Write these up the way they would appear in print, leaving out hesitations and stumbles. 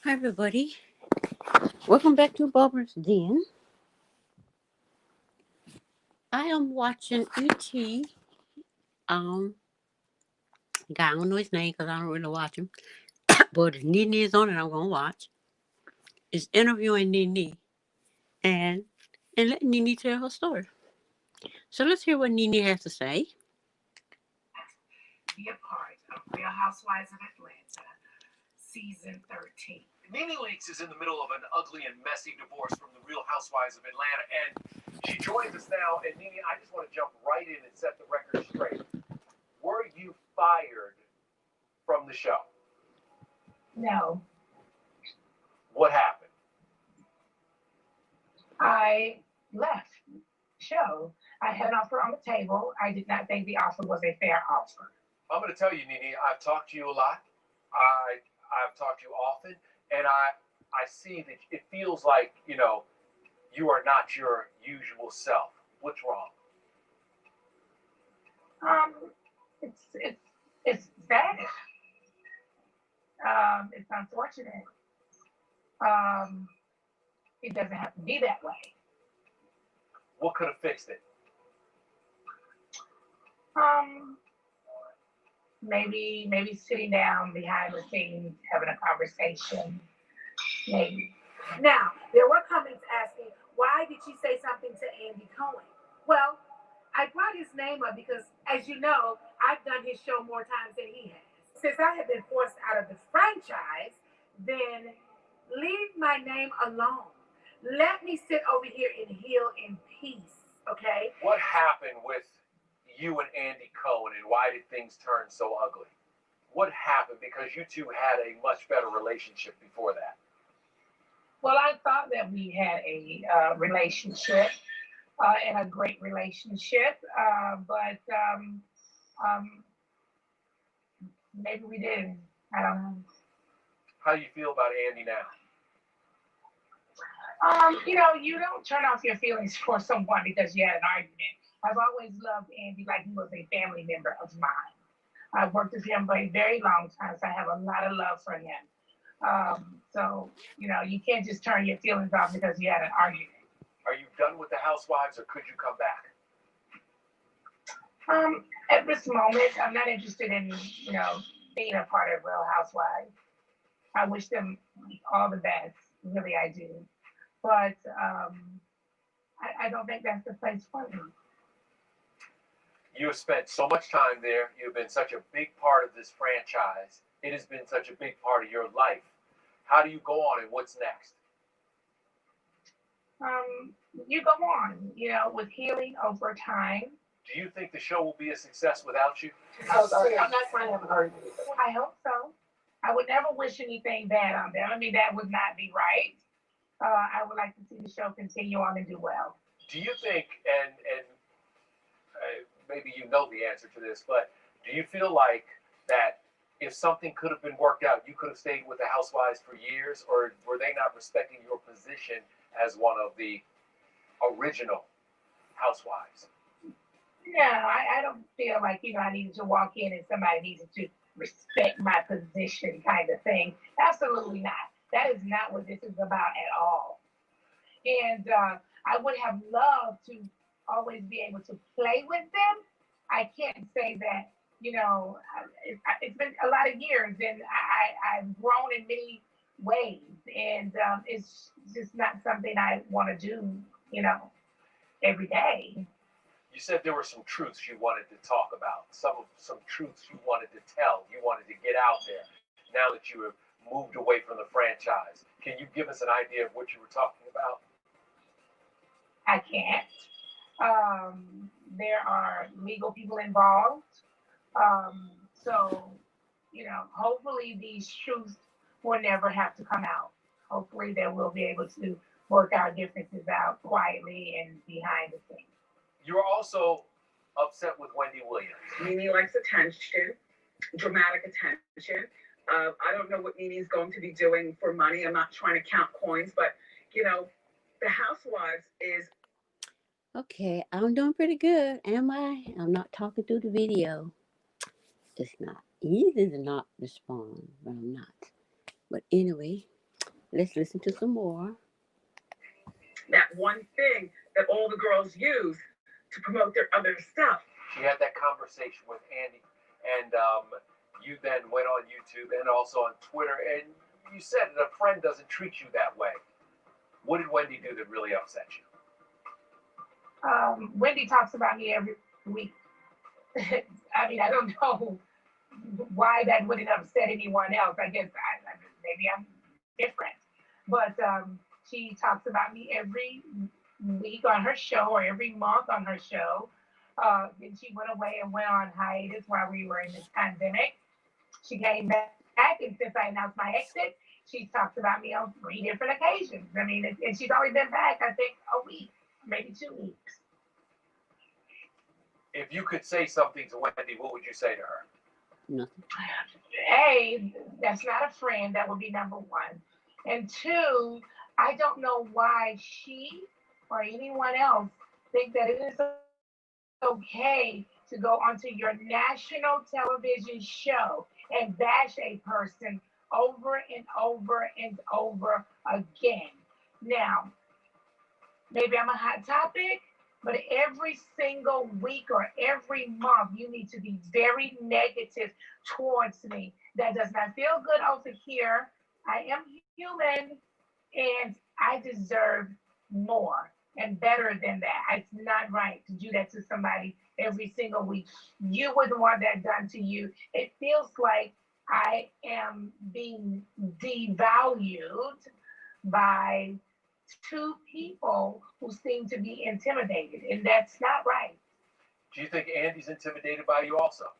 Hi, everybody. Welcome back to Barbara's Den. I am watching E.T. Guy, I don't know his name because I don't really watch him. But if Nene is on it, I'm going to watch. It's interviewing Nene and, and letting Nene tell her story. So let's hear what Nene has to say. Be a part of Real Housewives of Atlanta, season 13. Nene Leakes is in the middle of an ugly and messy divorce from the Real Housewives of Atlanta, and she joins us now. And Nene, I just want to jump right in and set the record straight. Were you fired from the show? No, What happened? I left the show. I had an offer on the table. I did not think the offer was a fair offer. I'm going to tell you, Nene, I've talked to you a lot. I've talked to you often, and I see that it feels like, you are not your usual self. What's wrong? It's sad. It's unfortunate. It doesn't have to be that way. What could have fixed it? Maybe sitting down behind the scenes, having a conversation. Maybe. Now, there were comments asking, why did she say something to Andy Cohen? Well, I brought his name up because, as you know, I've done his show more times than he has. Since I have been forced out of the franchise, then leave my name alone. Let me sit over here and heal in peace, okay? What happened with you and Andy Cohen, and why did things turn so ugly? What happened? Because you two had a much better relationship before that. Well, I thought that we had a relationship and a great relationship, but maybe we didn't. I don't know. How do you feel about Andy now? You don't turn off your feelings for someone because you had an argument. I've always loved Andy like he was a family member of mine. I've worked with him for a very long time, so I have a lot of love for him. You can't just turn your feelings off because you had an argument. Are you done with the Housewives, or could you come back? At this moment, I'm not interested in, being a part of Real Housewives. I wish them all the best. Really, I do. But I don't think that's the place for me. You have spent so much time there. You've been such a big part of this franchise. It has been such a big part of your life. How do you go on, and what's next? You go on, with healing over time. Do you think the show will be a success without you? Oh, sorry, I'm not trying to have an argument. I hope so. I would never wish anything bad on them. I mean, that would not be right. I would like to see the show continue on and do well. Do you think, and maybe you know the answer to this, but do you feel like that if something could have been worked out, you could have stayed with the Housewives for years, or were they not respecting your position as one of the original Housewives? No, I don't feel like, I needed to walk in and somebody needed to respect my position kind of thing. Absolutely not. That is not what this is about at all. And I would have loved to always be able to play with them. I can't say that, it's been a lot of years and I've grown in many ways. And it's just not something I want to do, every day. You said there were some truths you wanted to talk about, some truths you wanted to tell, you wanted to get out there. Now that you have moved away from the franchise, can you give us an idea of what you were talking about? I can't. There are legal people involved. So, hopefully these truths will never have to come out. Hopefully that we'll be able to work our differences out quietly and behind the scenes. You're also upset with Wendy Williams. Nene likes attention, dramatic attention. I don't know what Nene's going to be doing for money. I'm not trying to count coins, but the Housewives is. Okay, I'm doing pretty good, am I? I'm not talking through the video. It's not easy to not respond, but I'm not. But anyway, Let's listen to some more. That one thing that all the girls use to promote their other stuff. She had that conversation with Andy, and you then went on YouTube and also on Twitter, and you said that a friend doesn't treat you that way. What did Wendy do that really upset you? Wendy talks about me every week. I mean, I don't know why that wouldn't upset anyone else. I guess maybe I'm different, but she talks about me every week on her show or every month on her show. Then she went away and went on hiatus while we were in this pandemic. She came back, and since I announced my exit, she talked about me on 3 different occasions. I mean, and she's only been back, I think, a week, maybe 2 weeks. If you could say something to Wendy, what would you say to her? Nothing. A, that's not a friend. That would be number one. And two, I don't know why she or anyone else think that it is okay to go onto your national television show and bash a person over and over and over again. Now, maybe I'm a hot topic, but every single week or every month, you need to be very negative towards me. That does not feel good over here. I am human and I deserve more and better than that. It's not right to do that to somebody every single week. You wouldn't want that done to you. It feels like I am being devalued by 2 people who seem to be intimidated, and that's not right. Do you think Andy's intimidated by you also?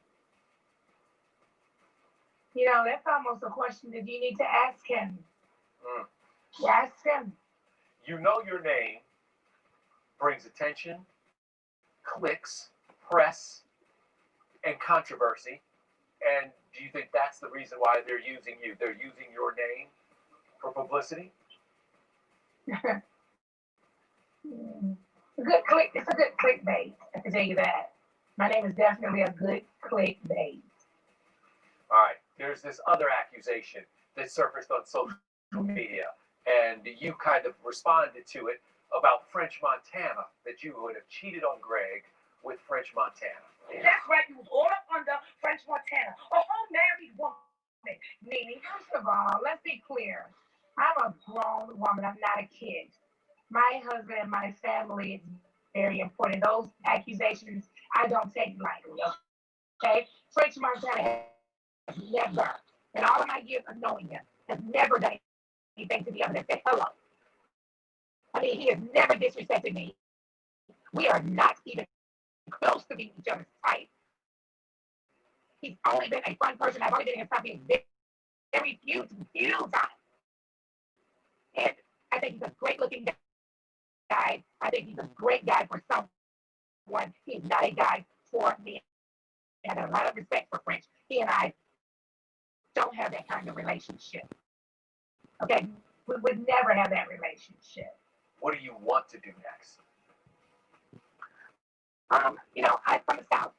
You know, that's almost a question that you need to ask him. Mm. Ask him. You know your name brings attention, clicks, press, and controversy. And do you think that's the reason why they're using you? They're using your name for publicity? It's a good clickbait. I can tell you that. My name is definitely a good clickbait. All right. There's this other accusation that surfaced on social media, and you kind of responded to it about French Montana, that you would have cheated on Greg with French Montana. That's right. You was all up under French Montana, a whole married woman. Nene, first of all, let's be clear. I'm a grown woman. I'm not a kid. My husband and my family is very important. Those accusations I don't take lightly. Okay, French Montana has never, in all of my years of knowing him, has never done anything to the other than say hello. I mean, he has never disrespected me. We are not even close to being each other's type. He's only been a fun person. I've only been in his company very few times. And I think he's a great looking guy. I think he's a great guy for someone. He's not a guy for me. I have a lot of respect for French. He and I don't have that kind of relationship. Okay? We would never have that relationship. What do you want to do next? You know, I'm from the South.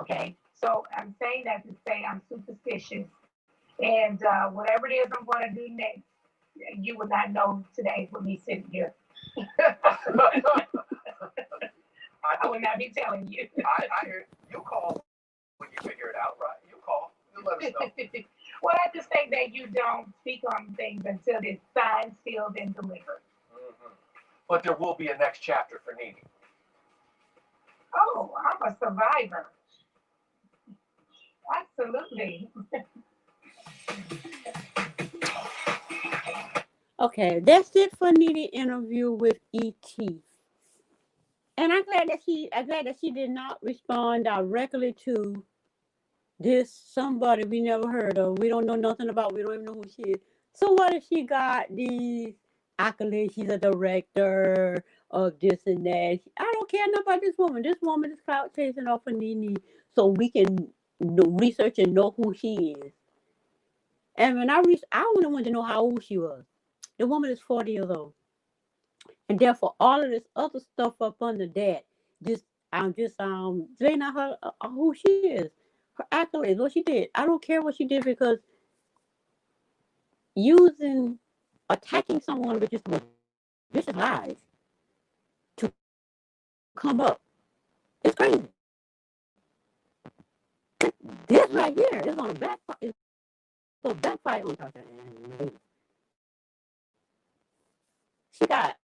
Okay? So I'm saying that to say I'm superstitious. And whatever it is I'm going to do next, you would not know today with me sitting here. I would not be telling you. I hear you call when you figure it out, right? You call. You let us know. Well, I just think that you don't speak on things until it's signed, sealed, and delivered. Mm-hmm. But there will be a next chapter for Nene. Oh, I'm a survivor. Absolutely. Okay, that's it for Nene interview with E.T. And I'm glad that she did not respond directly to this somebody we never heard of. We don't know nothing about. We don't even know who she is. So what if she got these accolades? She's a director of this and that. I don't care nothing about this woman. This woman is clout chasing off of Nene so we can research and know who she is. And when I only wanted to know how old she was. The woman is 40 years old. And therefore, all of this other stuff up under that, I'm just laying out her who she is, her accolades, what she did. I don't care what she did because using, attacking someone with just vicious lies to come up. It's crazy. This right here is on a backfire. It's going to backfire on Tasha. And she got,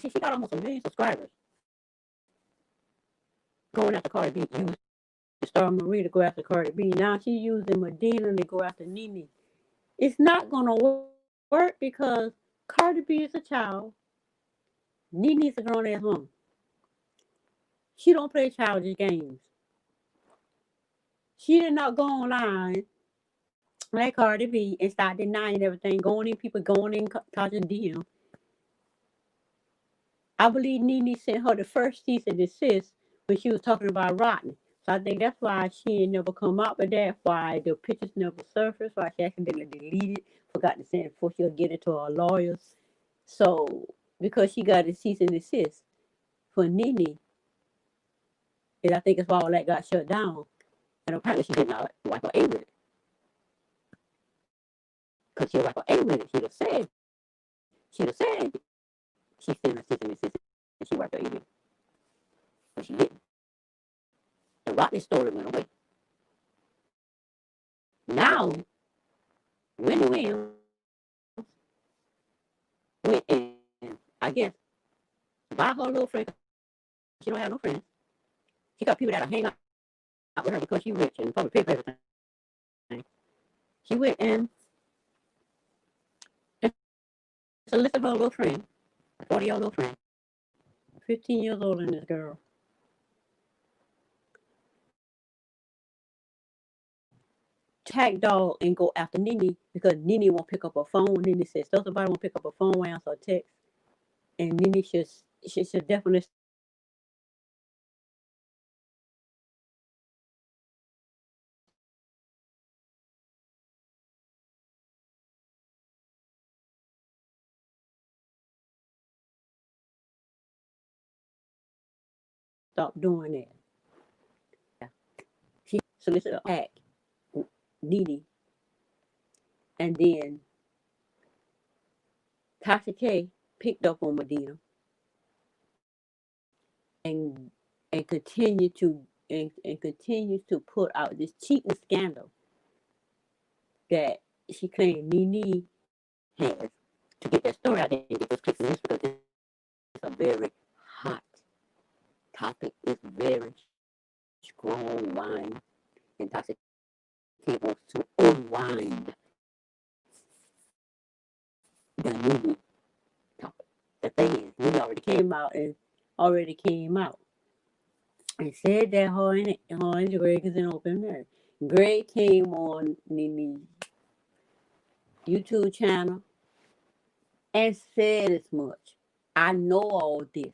she got almost 1 million subscribers going after Cardi B. Used Star Marie to go after Cardi B. Now she's using Medina to go after Nene. It's not going to work because Cardi B is a child. Nene's a grown ass woman. She don't play childish games. She did not go online like Cardi B and start denying everything, going in people, going in Tasha DM. I believe Nene sent her the first cease and desist when she was talking about Rodney. So I think that's why she ain't never come out with that, why the pictures never surfaced, why she accidentally deleted, forgot to send it before she'll get it to her lawyers. So, because she got a cease and desist for Nene, and I think it's why all that got shut down. And apparently she did not wipe her A with it. Because she'll wipe her A with it. She'd have said she sent a cease and desist and she wiped her A with it. But she didn't. The Rodney story went away. Now, Wendy Williams went and, I guess, buy her little friend. She don't have no friends. She got people that'll hang out with her because she's rich and probably pay for everything. She went and solicited her little friend, 40-year-old little friend, 15 years older than this girl. Tag dog and go after Nene because Nene won't pick up her phone. Nene says, so somebody won't pick up her phone, answer a text. And Nene should definitely stop doing that. She solicited an act, Nene, and then Tasha K picked up on Medina and and continue to and continues to put out this cheating scandal that she claimed Nene has to get that story out there and get those clicks and this because it's a very hot topic. It's very strong wine, and Tasha K wants to unwind the Nene topic. The thing is, Nene already came out and said that her and Greg is an open marriage. Greg came on Nene's YouTube channel and said as much. I know all this.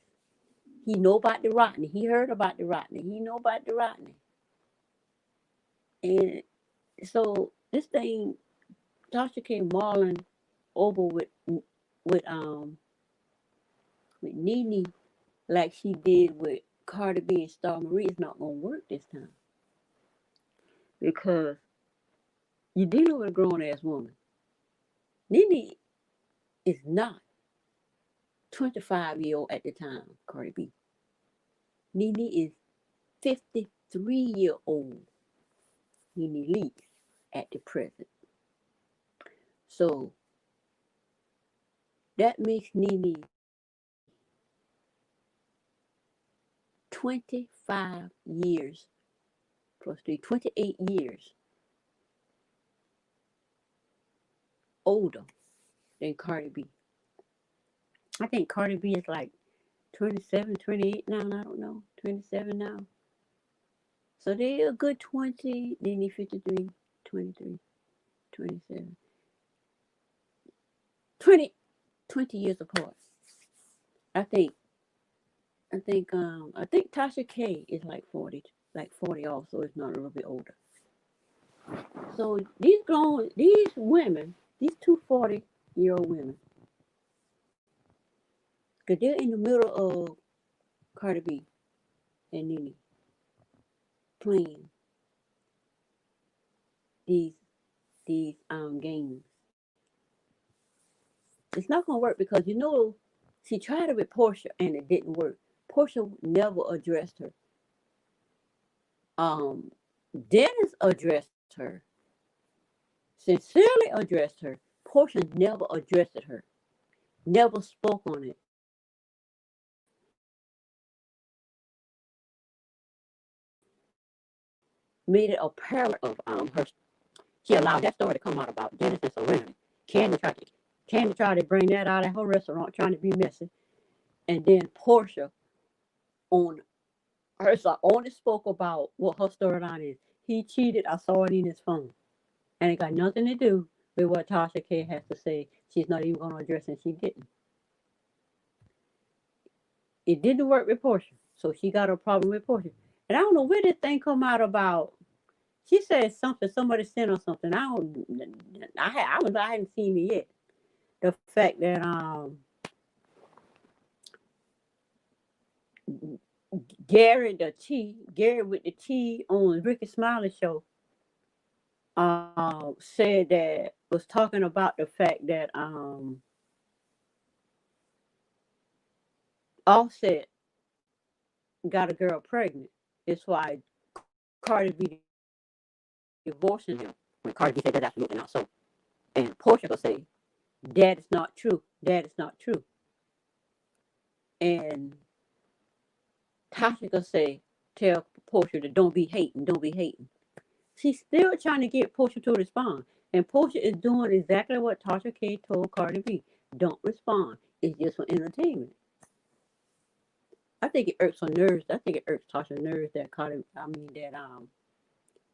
He know about the Rodney. He heard about the Rodney. He know about the Rodney. And so this thing, Tasha came mauling over with um with Nene like she did with Cardi B and Star Marie. It's not gonna work this time because you're dealing with a grown ass woman. Nene is not 25-year-old at the time. Cardi B. Nene is 53-year-old. Nene Leakes at the present. So that makes Nene 25 years plus 3, 28 years older than Cardi B. I think Cardi B is like 27, 28 now. I don't know. 27 now. So they're a good 20, Nene 53, 23, 27. 20 years apart. I think I think Tasha K is like 40 also, if not a little bit older. So these women, these two 40-year-old women, because they're in the middle of Cardi B and Nene playing these games. It's not gonna work because she tried it with Portia and it didn't work. Portia never addressed her. Um, Dennis addressed her, sincerely addressed her. Portia never addressed her, never spoke on it. Made it a parallel of her. She allowed that story to come out about Dennis and Serenity. Candy tried to bring that out at her restaurant, trying to be messy, and then Portia on her side only spoke about what her storyline is. He cheated. I saw it in his phone, and it got nothing to do with what Tasha K has to say. She's not even going to address it. And she didn't. It didn't work with Portia, so she got a problem with Portia. And I don't know where this thing come out about. She said something. Somebody sent her something. I hadn't seen it yet. The fact that Gary with the T on Ricky Smiley show, said that was talking about the fact that Offset got a girl pregnant. It's why Cardi B divorcing him. When Cardi B said that's absolutely not so, and Portia will say that is not true. That is not true. And Tasha will say, tell Portia to don't be hating, don't be hating. She's still trying to get Portia to respond. And Portia is doing exactly what Tasha K told Cardi B. Don't respond. It's just for entertainment. I think it irks her nerves. I think it irks Tasha's nerves that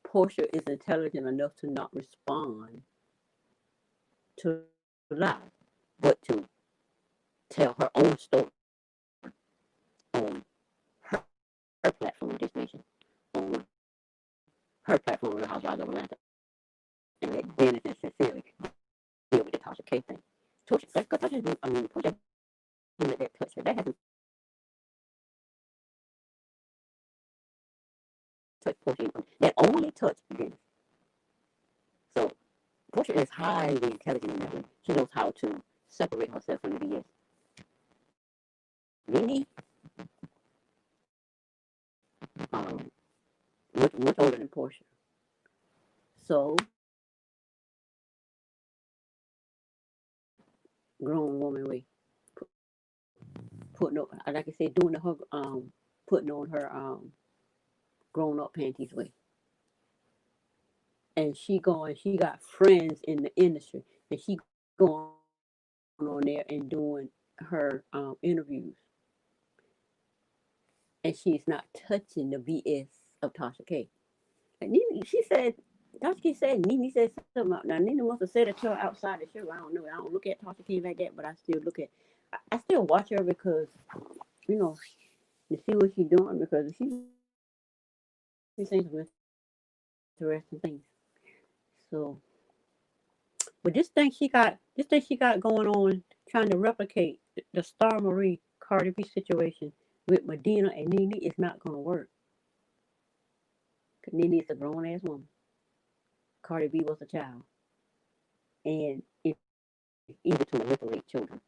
Portia is intelligent enough to not respond to lie, but to tell her own story on her platform, this nation, on her platform, the Housewives of Atlanta, and let Dennis and Cecilia deal with the Tasha K thing. Portia let that touch her. That hasn't touched Portia. That only touched Dennis. So Portia is highly intelligent in that way. She knows how to separate herself from the BS. Nene, um, much older than Portia. So, grown woman way, putting up, like I said, doing her, putting on her grown up panties way. And she got friends in the industry, and she going on there and doing her interviews, and she's not touching the BS of Tasha K. And Nene, she said, Tasha K said, Nene said something about, now Nene must have said it to her outside the show. I don't know. I don't look at Tasha K like that, but I still I still watch her because, you know, to see what she's doing because she's saying some interesting things. So, but this thing she got going on, trying to replicate the Star Marie Cardi B situation with Medina and Nene is not going to work. Cause Nene is a grown ass woman. Cardi B was a child, and it's easy to manipulate children.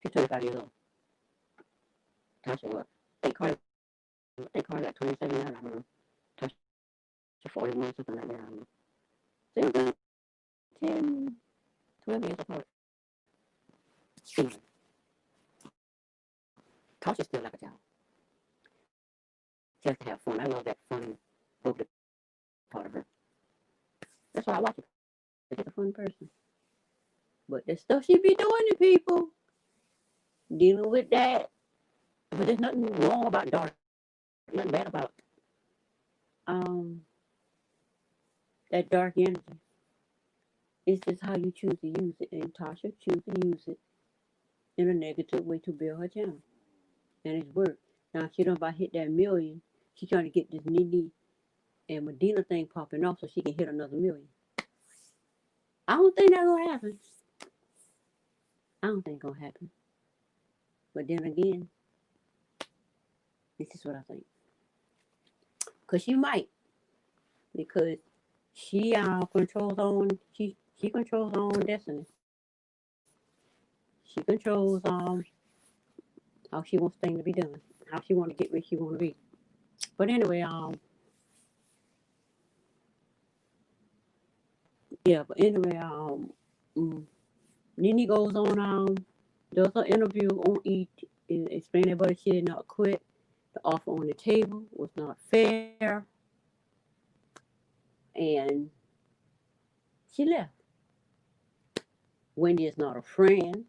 She's 25 years old. Tasha what? I think Cardi got 27 years. I don't know. Tasha 41, something like that. I don't know. So it was 10, 12 years apart. Anyway, Tasha's still like a child. She has to have fun. I love that fun, bubbly part of her. That's why I watch it. She's a fun person. But the stuff she be doing to people, dealing with that, but there's nothing wrong about dark, nothing bad about um that dark energy. It's just how you choose to use it. And Tasha choose to use it in a negative way to build her channel. And it's worked. Now she done about hit that million. She's trying to get this Nene and Medina thing popping off so she can hit another million. I don't think that's gonna happen. I don't think it's gonna happen. But then again, this is what I think. Cause she might. Because she controls her own She controls her own destiny. She controls how she wants things to be done, how she want to get where she want to be. But anyway, yeah. But anyway, mm, Nene goes on does an interview on E! And explain that but she did not quit. The offer on the table was not fair, and she left. Wendy is not a friend.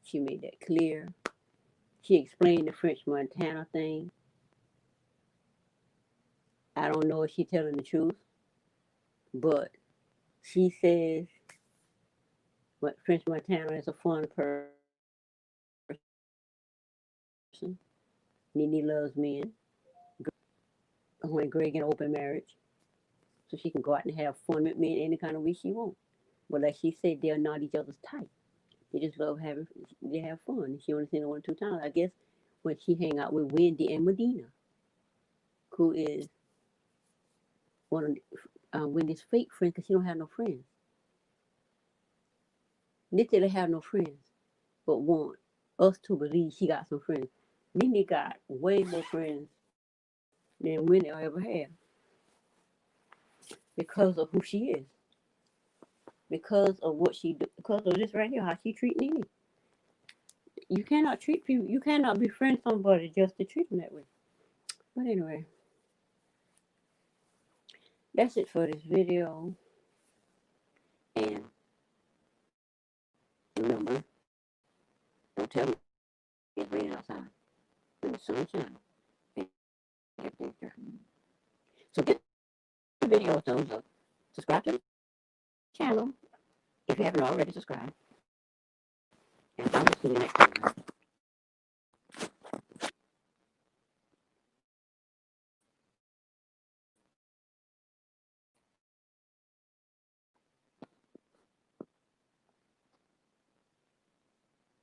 She made that clear. She explained the French Montana thing. I don't know if she's telling the truth, but she says what French Montana is a fun person. Nene loves men. When Greg in open marriage, so she can go out and have fun with men any kind of way she wants. But like she said, they're not each other's type. They just love having. They have fun. She only seen her 1 or 2 times. I guess when she hang out with Wendy and Medina, who is one of Wendy's fake friends, because she don't have no friends. Literally have no friends, but want us to believe she got some friends. Nene got way more friends than Wendy will ever have because of who she is, because of what she do, because of this right here, how she treat Nene. You cannot treat people. You cannot befriend somebody just to treat them that way. But anyway, that's it for this video. And remember, don't tell me it's raining outside when the sun shines and everything's different. So give the video a thumbs up. Subscribe to the channel if you haven't already subscribed. And I will see you next time.